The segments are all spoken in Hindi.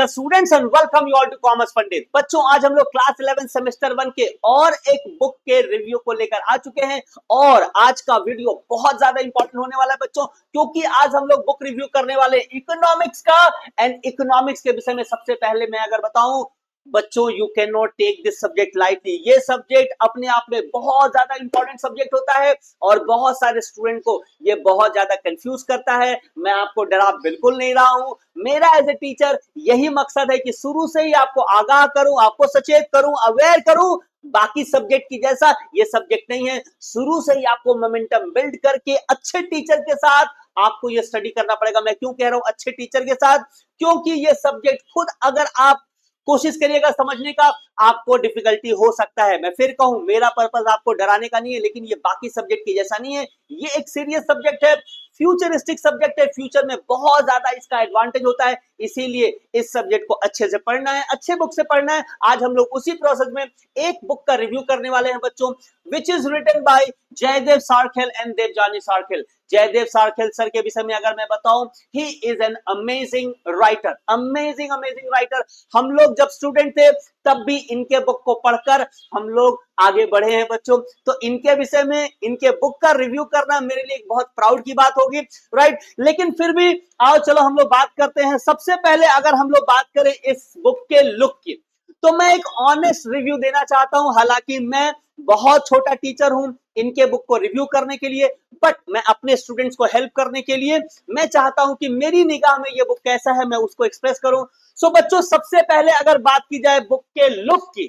Dear students and welcome you all to commerce Pandit. बच्चों, आज हम लोग क्लास 11 सेमेस्टर 1 के और एक बुक के रिव्यू को लेकर आ चुके हैं और आज का वीडियो बहुत ज्यादा इंपॉर्टेंट होने वाला है बच्चों, क्योंकि आज हम लोग बुक रिव्यू करने वाले इकोनॉमिक्स का। एंड इकोनॉमिक्स के विषय में सबसे पहले मैं अगर बताऊं बच्चों, you can not take this subject lightly. ये सब्जेक्ट अपने आप में बहुत ज्यादा इंपॉर्टेंट सब्जेक्ट होता है और बहुत सारे स्टूडेंट को ये बहुत ज्यादा कंफ्यूज करता है। मैं आपको डरा बिल्कुल नहीं रहा हूं। मेरा एज ए टीचर यही मकसद है कि शुरू से ही आपको आगाह करूं, आपको सचेत करूं, अवेयर करूं। बाकी सब्जेक्ट की जैसा ये सब्जेक्ट नहीं है। शुरू से ही आपको मोमेंटम बिल्ड करके अच्छे टीचर के साथ आपको ये स्टडी करना पड़ेगा। मैं क्यों कह रहा हूं अच्छे टीचर के साथ? क्योंकि ये सब्जेक्ट खुद अगर आप कोशिश करिएगा समझने का, आपको डिफिकल्टी हो सकता है। मैं फिर कहूं, मेरा पर्पस आपको डराने का नहीं है, लेकिन ये बाकी सब्जेक्ट की जैसा नहीं है। ये एक सीरियस सब्जेक्ट है, फ्यूचरिस्टिक सब्जेक्ट है। फ्यूचर में बहुत ज्यादा इसका एडवांटेज होता है, इसीलिए इस सब्जेक्ट को अच्छे से पढ़ना है, अच्छे बुक से पढ़ना है। आज हम लोग उसी प्रोसेस में एक बुक का रिव्यू करने वाले हैं बच्चों, which is written by Jaydev Sarkhel and Debjani Sarkhel. Jaydev Sarkhel sir के विषय में अगर मैं बताऊं, he is an amazing writer, amazing writer. हम लोग जब स्टूडेंट थे तब भी इनके बुक को पढ़कर हम लोग आगे बढ़े हैं बच्चों। तो इनके विषय में, इनके बुक का रिव्यू करना मेरे लिए एक बहुत प्राउड की बात होगी, राइट। लेकिन फिर भी आओ चलो हम लोग बात करते हैं। सबसे पहले अगर हम लोग बात करें इस बुक के लुक की, तो मैं एक ऑनेस्ट रिव्यू देना चाहता हूं। हालांकि मैं बहुत छोटा टीचर हूं इनके बुक को रिव्यू करने के लिए, बट मैं अपने स्टूडेंट्स को हेल्प करने के लिए मैं चाहता हूं कि मेरी निगाह में ये बुक कैसा है मैं उसको एक्सप्रेस करूं। सो बच्चों, सबसे पहले अगर बात की जाए बुक के लुक की,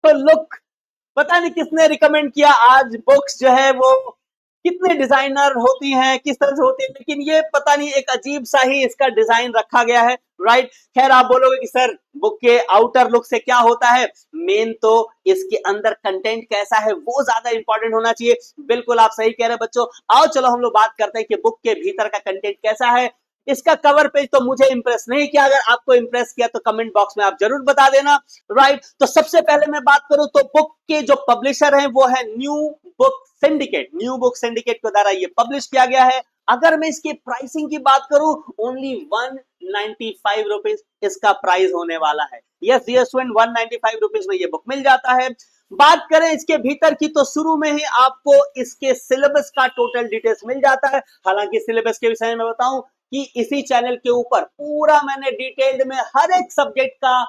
तो लुक पता नहीं किसने रिकमेंड किया। आज बुक्स जो है वो कितने डिजाइनर होती हैं, किस तरह से होती है, लेकिन ये पता नहीं एक अजीब सा ही इसका डिजाइन रखा गया है, राइट। खैर, आप बोलोगे कि सर बुक के आउटर लुक से क्या होता है, मेन तो इसके अंदर कंटेंट कैसा है वो ज्यादा इंपॉर्टेंट होना चाहिए। बिल्कुल आप सही कह रहे हैं बच्चों। आओ चलो हम लोग बात करते हैं कि बुक के भीतर का कंटेंट कैसा है। इसका कवर पेज तो मुझे इंप्रेस नहीं किया, अगर आपको इंप्रेस किया तो कमेंट बॉक्स में आप जरूर बता देना, राइट। तो सबसे पहले मैं बात करूं तो बुक के जो पब्लिशर हैं वो है new book syndicate. New book syndicate के द्वारा ये पब्लिश किया गया है। अगर मैं इसकी प्राइसिंग की बात करूं, ओनली 195 रुपीज इसका प्राइस होने वाला है। यस डियर स्टूडेंट, 195 रुपीज में ये बुक मिल जाता है। बात करें इसके भीतर की, तो शुरू में ही आपको इसके सिलेबस का टोटल डिटेल्स मिल जाता है। हालांकि सिलेबस के विषय में बताऊं कि इसी चैनल के ऊपर पूरा मैंने डिटेल्ड में हर एक सब्जेक्ट का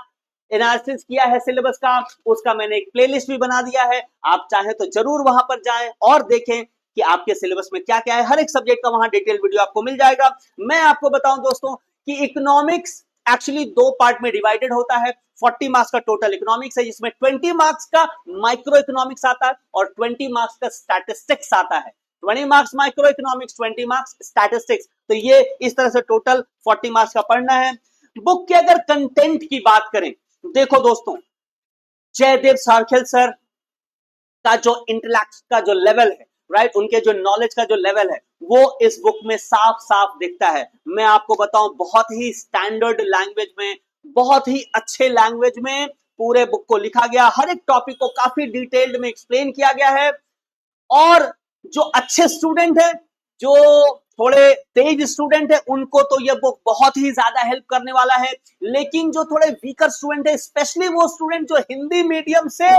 एनालिसिस किया है, सिलेबस का। उसका मैंने एक प्लेलिस्ट भी बना दिया है। आप चाहे तो जरूर वहां पर जाएं और देखें कि आपके सिलेबस में क्या क्या है। हर एक सब्जेक्ट का वहां डिटेल वीडियो आपको मिल जाएगा। मैं आपको बताऊं दोस्तों कि इकोनॉमिक्स एक्चुअली दो पार्ट में डिवाइडेड होता है। 40 मार्क्स का टोटल इकोनॉमिक्स है, जिसमें 20 मार्क्स का माइक्रो इकोनॉमिक्स आता है और 20 मार्क्स का स्टैटिस्टिक्स आता है। 20 marks micro economics, 20 marks statistics. तो ये इस तरह से टोटल 40 मार्क्स का पढ़ना है। बुक के अगर कंटेंट की बात करें, देखो दोस्तों, जयदेव सारखेल सर का जो इंटेलेक्ट का जो लेवल है, राइट, उनके जो नॉलेज का जो लेवल है वो इस बुक में साफ साफ दिखता है। मैं आपको बताऊं, बहुत ही स्टैंडर्ड लैंग्वेज में, बहुत ही अच्छे लैंग्वेज में पूरे बुक को लिखा गया। हर एक टॉपिक को काफी डिटेल्ड में एक्सप्लेन किया गया है। और जो अच्छे स्टूडेंट है, जो थोड़े तेज स्टूडेंट है, उनको तो ये बुक बहुत ही ज्यादा हेल्प करने वाला है। लेकिन जो थोड़े वीकर स्टूडेंट है, स्पेशली वो स्टूडेंट जो हिंदी मीडियम से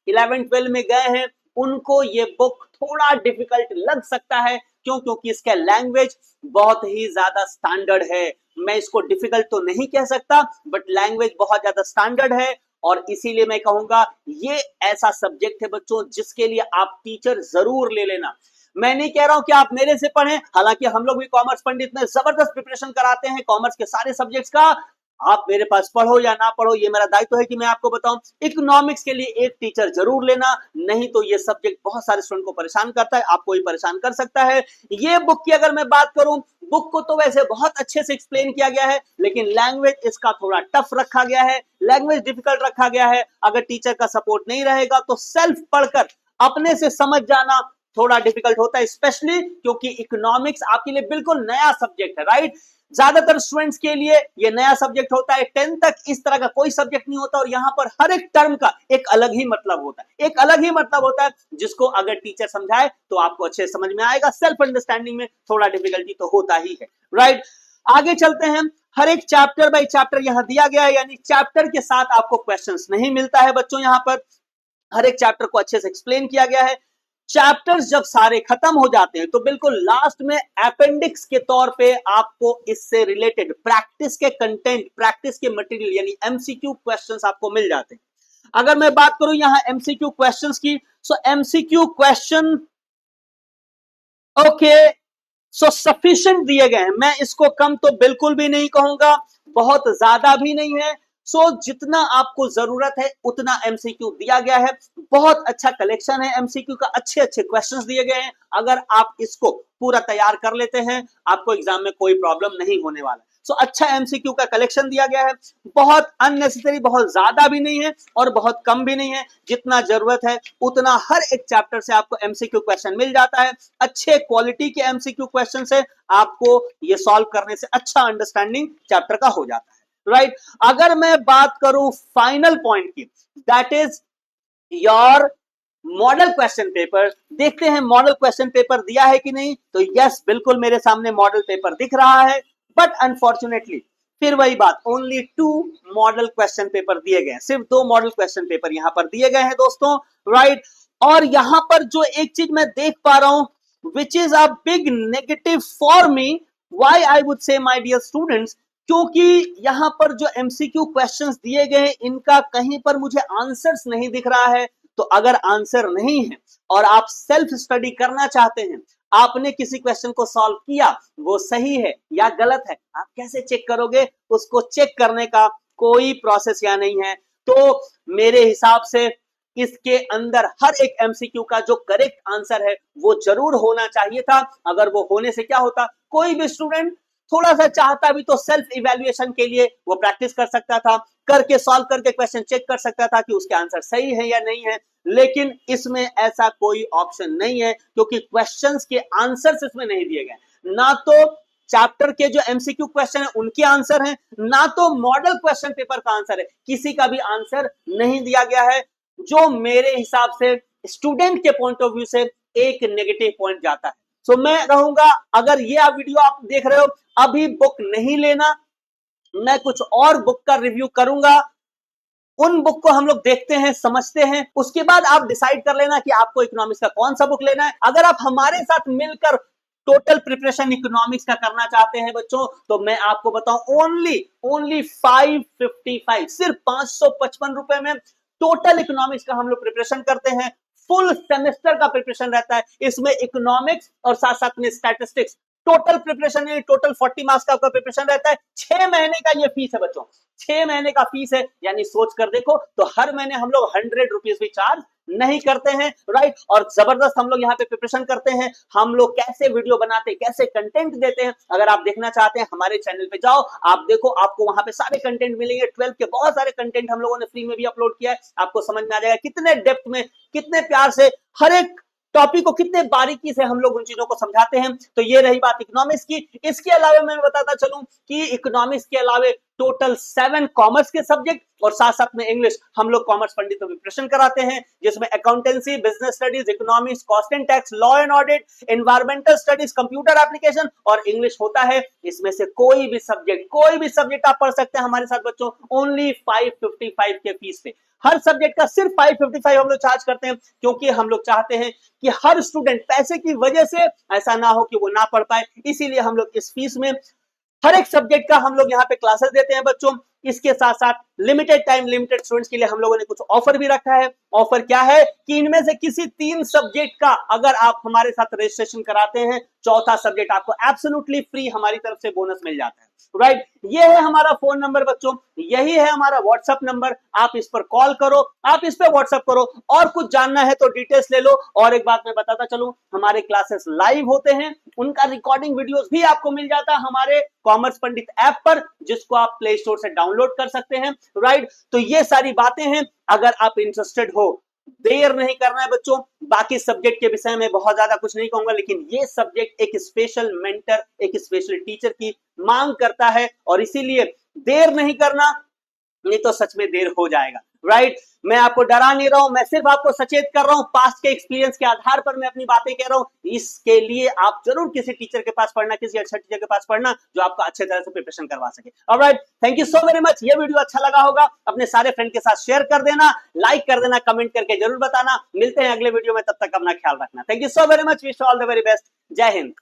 11-12 में गए हैं, उनको ये बुक थोड़ा डिफिकल्ट लग सकता है। क्यों? क्योंकि इसका लैंग्वेज बहुत ही ज्यादा स्टैंडर्ड है। मैं इसको डिफिकल्ट तो नहीं कह सकता, बट लैंग्वेज बहुत ज्यादा स्टैंडर्ड है। और इसीलिए मैं कहूंगा ये ऐसा सब्जेक्ट है बच्चों जिसके लिए आप टीचर जरूर ले लेना। मैं नहीं कह रहा हूं कि आप मेरे से पढ़ें, हालांकि हम लोग भी कॉमर्स पंडित में जबरदस्त प्रिपरेशन कराते हैं कॉमर्स के सारे सब्जेक्ट्स का। आप मेरे पास पढ़ो या ना पढ़ो, ये मेरा दायित्व है कि मैं आपको बताऊं। इकोनॉमिक्स के लिए एक टीचर जरूर लेना, नहीं तो ये सब्जेक्ट बहुत सारे स्टूडेंट को परेशान करता है, आपको भी परेशान कर सकता है। ये बुक की अगर मैं बात करूं, बुक को तो वैसे बहुत अच्छे से एक्सप्लेन किया गया है, लेकिन लैंग्वेज इसका थोड़ा टफ रखा गया है, लैंग्वेज डिफिकल्ट रखा गया है। अगर टीचर का सपोर्ट नहीं रहेगा तो सेल्फ पढ़कर अपने से समझ जाना थोड़ा डिफिकल्ट होता है, स्पेशली क्योंकि इकोनॉमिक्स आपके लिए बिल्कुल नया सब्जेक्ट है, राइट। ज्यादातर स्टूडेंट्स के लिए ये नया सब्जेक्ट होता है। 10 तक इस तरह का कोई सब्जेक्ट नहीं होता और यहाँ पर हर एक टर्म का एक अलग ही मतलब होता है, एक अलग ही मतलब होता है, जिसको अगर टीचर समझाए तो आपको अच्छे समझ में आएगा। सेल्फ अंडरस्टैंडिंग में थोड़ा डिफिकल्टी तो होता ही है, राइट। आगे चलते हैं। हर एक चैप्टर बाय चैप्टर यहां दिया गया है, यानी चैप्टर के साथ आपको क्वेश्चंस नहीं मिलता है बच्चों। यहां पर हर एक चैप्टर को अच्छे से एक्सप्लेन किया गया है। चैप्टर्स जब सारे खत्म हो जाते हैं तो बिल्कुल लास्ट में अपेंडिक्स के तौर पे आपको इससे रिलेटेड प्रैक्टिस के कंटेंट, प्रैक्टिस के मटेरियल यानी एमसीक्यू क्वेश्चंस आपको मिल जाते हैं। अगर मैं बात करूं यहां एमसीक्यू क्वेश्चंस की, so MCQ question okay so sufficient दिए गए हैं। मैं इसको कम तो बिल्कुल भी नहीं कहूंगा, बहुत ज्यादा भी नहीं है। सो जितना आपको जरूरत है उतना एमसीक्यू दिया गया है। बहुत अच्छा कलेक्शन है एमसीक्यू का, अच्छे अच्छे क्वेश्चंस दिए गए हैं। अगर आप इसको पूरा तैयार कर लेते हैं आपको एग्जाम में कोई प्रॉब्लम नहीं होने वाला। सो अच्छा एमसीक्यू का कलेक्शन दिया गया है, बहुत अननेसेसरी, बहुत ज्यादा भी नहीं है और बहुत कम भी नहीं है। जितना जरूरत है उतना हर एक चैप्टर से आपको एमसीक्यू क्वेश्चन मिल जाता है। अच्छे क्वालिटी के एमसीक्यू क्वेश्चन से आपको ये सॉल्व करने से अच्छा अंडरस्टैंडिंग चैप्टर का हो जाता है, राइट। अगर मैं बात करूं फाइनल पॉइंट की, that is your model question paper. देखते हैं मॉडल क्वेश्चन पेपर दिया है कि नहीं। तो यस, बिल्कुल मेरे सामने मॉडल पेपर दिख रहा है, बट अनफॉर्चुनेटली फिर वही बात, ओनली 2 मॉडल क्वेश्चन पेपर दिए गए हैं। सिर्फ 2 मॉडल क्वेश्चन पेपर यहां पर दिए गए हैं दोस्तों, राइट। और यहां पर जो एक चीज मैं देख पा रहा हूं which is a big negative for me, why I would say my dear students, क्योंकि यहां पर जो एमसीक्यू क्वेश्चंस दिए गए हैं इनका कहीं पर मुझे आंसर्स नहीं दिख रहा है। तो अगर आंसर नहीं है और आप सेल्फ स्टडी करना चाहते हैं, आपने किसी क्वेश्चन को सॉल्व किया, वो सही है या गलत है, आप कैसे चेक करोगे? उसको चेक करने का कोई प्रोसेस या नहीं है। तो मेरे हिसाब से इसके अंदर हर एक एमसीक्यू का जो करेक्ट आंसर है वो जरूर होना चाहिए था। अगर वो होने से क्या होता, कोई भी स्टूडेंट थोड़ा सा चाहता भी तो सेल्फ इवैल्यूएशन के लिए वो प्रैक्टिस कर सकता था, करके सॉल्व करके क्वेश्चन चेक कर सकता था कि उसके आंसर सही है या नहीं है। लेकिन इसमें ऐसा कोई ऑप्शन नहीं है क्योंकि क्वेश्चंस के आंसर्स इसमें नहीं दिए गए। ना तो चैप्टर के जो एमसीक्यू क्वेश्चन है उनके आंसर हैं, ना तो मॉडल क्वेश्चन पेपर का आंसर है, किसी का भी आंसर नहीं दिया गया है, जो मेरे हिसाब से स्टूडेंट के पॉइंट ऑफ व्यू से एक नेगेटिव पॉइंट जाता है। सो मैं कहूंगा अगर ये आप वीडियो आप देख रहे हो, अभी बुक नहीं लेना, मैं कुछ और बुक का रिव्यू करूंगा। उन बुक को हम लोग देखते हैं, समझते हैं, उसके बाद आप डिसाइड कर लेना कि आपको इकोनॉमिक्स का कौन सा बुक लेना है। अगर आप हमारे साथ मिलकर टोटल प्रिपरेशन इकोनॉमिक्स का करना चाहते हैं बच्चों, तो मैं आपको बताऊं ओनली 555, सिर्फ 555 रुपए में टोटल इकोनॉमिक्स का हम लोग प्रिपरेशन करते हैं। फुल सेमेस्टर का प्रिपरेशन रहता है, इसमें इकोनॉमिक्स और साथ साथ में स्टैटिस्टिक्स, टोटल प्रिपरेशन यानी टोटल 40 मार्क्स का आपका प्रिपरेशन रहता है। 6 महीने का ये फीस है बच्चों, 6 महीने का फीस है, यानी सोच कर देखो तो हर महीने हम लोग 100 रुपीज भी चार्ज नहीं करते हैं, राइट। और जबरदस्त हम लोग यहाँ पे प्रिपरेशन करते हैं। हम लोग कैसे वीडियो बनाते हैं, कैसे कंटेंट देते हैं, अगर आप देखना चाहते हैं हमारे चैनल पे जाओ, आप देखो, आपको वहां पे सारे कंटेंट मिलेंगे। 12 के बहुत सारे कंटेंट हम लोगों ने फ्री में भी अपलोड किया है, आपको समझ में आ जाएगा कितने डेप्थ में, कितने प्यार से हर एक टॉपिक को कितने बारीकी से हम लोग उन चीजों को समझाते हैं। तो ये रही बात इकोनॉमिक्स की। इसके अलावा मैं बताता चलूं कि इकोनॉमिक्स के अलावा टोटल 7 कॉमर्स के सब्जेक्ट और साथ साथ में इंग्लिश हम लोग कॉमर्स पंडितों में प्रिपरेशन कराते हैं, जिसमें accountancy, business studies, economics, cost and tax, law and audit, environmental studies, computer application और इंग्लिश होता है। इसमें से कोई भी सब्जेक्ट आप पढ़ सकते हैं हमारे साथ बच्चों, ओनली 555 के फीस पे। हर सब्जेक्ट का सिर्फ 555 हम लोग चार्ज करते हैं, क्योंकि हम लोग चाहते हैं कि हर स्टूडेंट पैसे की वजह से ऐसा ना हो कि वो ना पढ़ पाए। इसीलिए हम लोग इस फीस में हर एक सब्जेक्ट का हम लोग यहाँ पे क्लासेस देते हैं बच्चों। इसके साथ साथ लिमिटेड टाइम लिमिटेड स्टूडेंट्स के लिए हम लोगों ने कुछ ऑफर भी रखा है। ऑफर क्या है कि इनमें से किसी 3 सब्जेक्ट का अगर आप हमारे साथ रजिस्ट्रेशन कराते हैं, चौथा सब्जेक्ट आपको एब्सोल्युटली फ्री हमारी तरफ से बोनस मिल जाता है, राइट। ये है हमारा फोन नंबर बच्चों, यही है हमारा व्हाट्सएप नंबर, आप इस पर कॉल करो, आप इस पर व्हाट्सएप करो। और कुछ जानना है तो डिटेल्स ले लो। और एक बात मैं बताता चलूं, हमारे क्लासेस लाइव होते हैं, उनका रिकॉर्डिंग वीडियोस भी आपको मिल जाता है हमारे कॉमर्स पंडित ऐप पर, जिसको आप प्ले स्टोर से डाउनलोड कर सकते हैं, राइट। तो ये सारी बातें हैं, अगर आप इंटरेस्टेड हो, देर नहीं करना है बच्चों। बाकी सब्जेक्ट के विषय में बहुत ज्यादा कुछ नहीं कहूंगा, लेकिन ये सब्जेक्ट एक स्पेशल मेंटर, एक स्पेशल टीचर की मांग करता है, और इसीलिए देर नहीं करना, नहीं तो सच में देर हो जाएगा, राइट। मैं आपको डरा नहीं रहा हूं, मैं सिर्फ आपको सचेत कर रहा हूं, पास्ट के एक्सपीरियंस के आधार पर मैं अपनी बातें कह रहा हूं। इसके लिए आप जरूर किसी टीचर के पास पढ़ना, किसी अच्छा टीचर के पास पढ़ना जो आपको अच्छे तरह से प्रिपरेशन करवा सके। Alright, thank you so very much. ये वीडियो अच्छा लगा होगा, अपने सारे फ्रेंड के साथ शेयर कर देना, लाइक कर देना, कमेंट करके जरूर बताना। मिलते हैं अगले वीडियो में, तब तक अपना ख्याल रखना। Thank you so very much, wish all the very best. जय हिंद।